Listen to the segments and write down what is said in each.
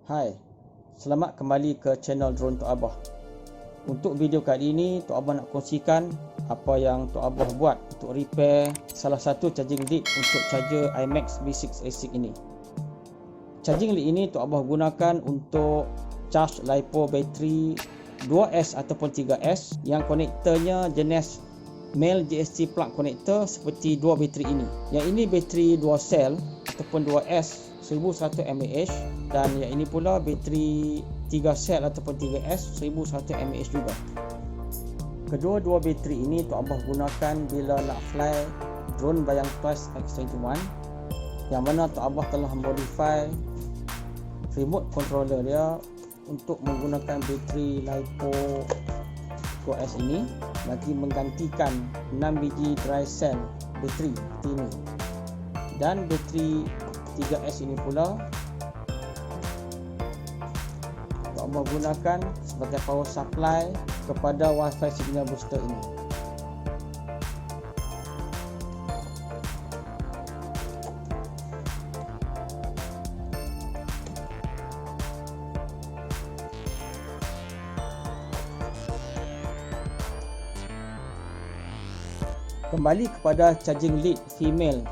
Hai, selamat kembali ke channel Drone Tok Abah. Untuk video kali ini, Tok Abah nak kongsikan apa yang Tok Abah buat untuk repair salah satu charging lead untuk charger IMAX B6A6 ini. Charging lead ini Tok Abah gunakan untuk charge LiPo bateri 2S ataupun 3S yang konektornya jenis male JST plug connector seperti dua bateri ini. Yang ini bateri 2 sel ataupun 2S 1100 mAh dan yang ini pula bateri 3 sel ataupun 3S 1100 mAh juga. Kedua-dua bateri ini Tok Abah gunakan bila nak fly drone Bayang Toys X21 yang mana Tok Abah telah modify remote controller dia untuk menggunakan bateri LiPo 2S ini bagi menggantikan 6 biji dry cell bateri seperti ini. Dan bateri 3S ini pula Tok Abah gunakan sebagai power supply kepada Wi-Fi signal booster ini. Kembali kepada charging lead female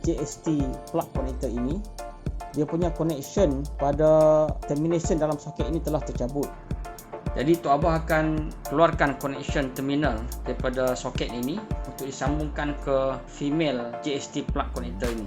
JST plug connector ini, dia punya connection pada termination dalam soket ini telah tercabut. Jadi Tok Abah akan keluarkan connection terminal daripada soket ini untuk disambungkan ke female JST plug connector ini.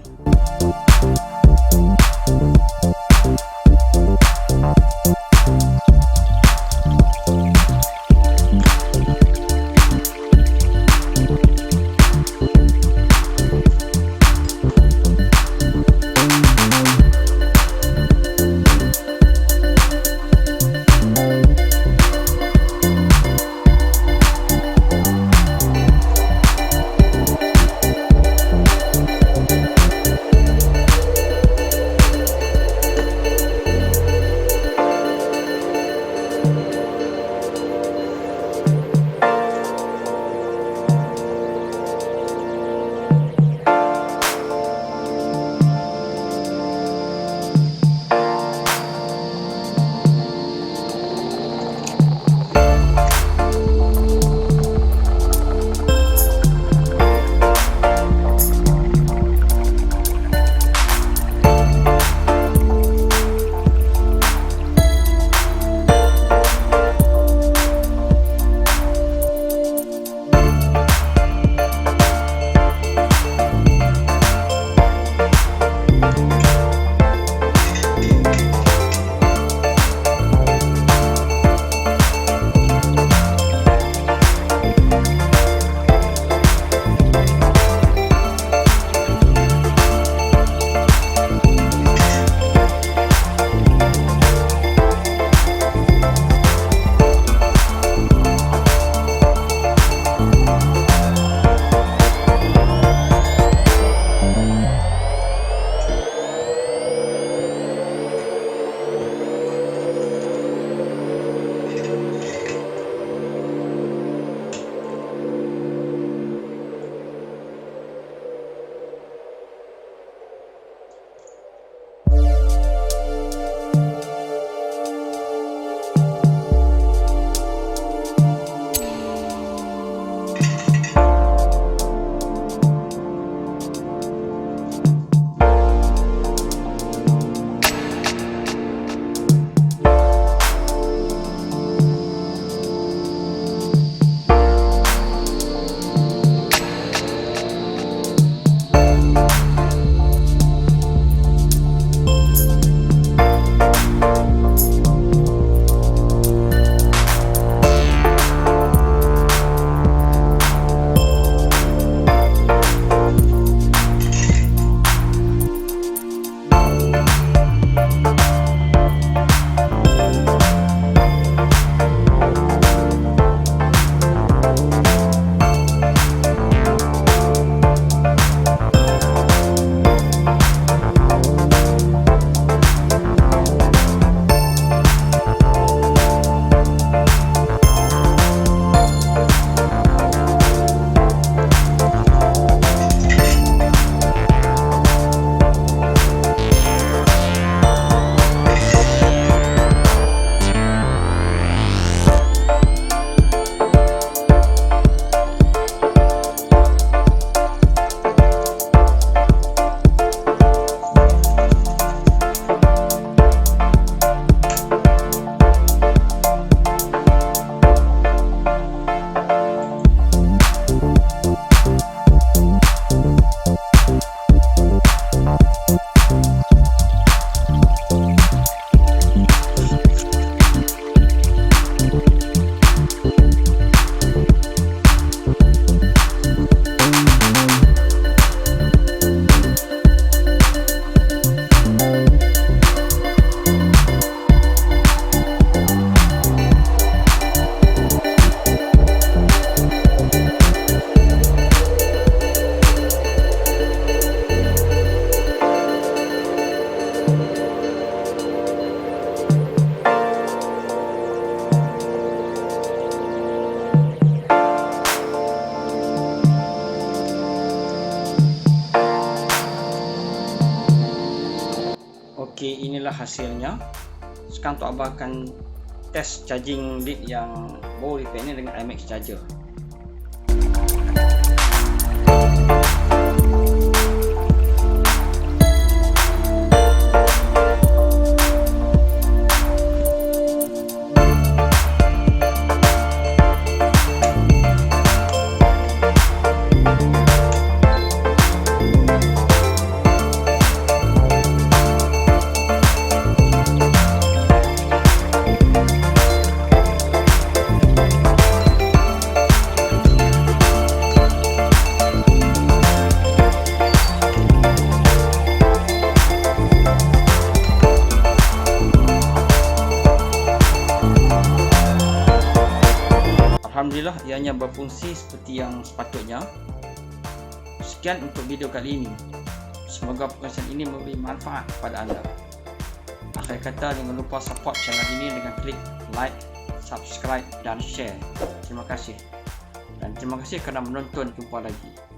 hasilnya. Sekarang Tok Abah akan test charging lead yang baru repair ni dengan iMax charger. Alhamdulillah, ianya berfungsi seperti yang sepatutnya. Sekian untuk video kali ini. Semoga perkongsian ini memberi manfaat kepada anda. Akhir kata, jangan lupa support channel ini dengan klik like, subscribe dan share. Terima kasih. Dan terima kasih kerana menonton. Jumpa lagi.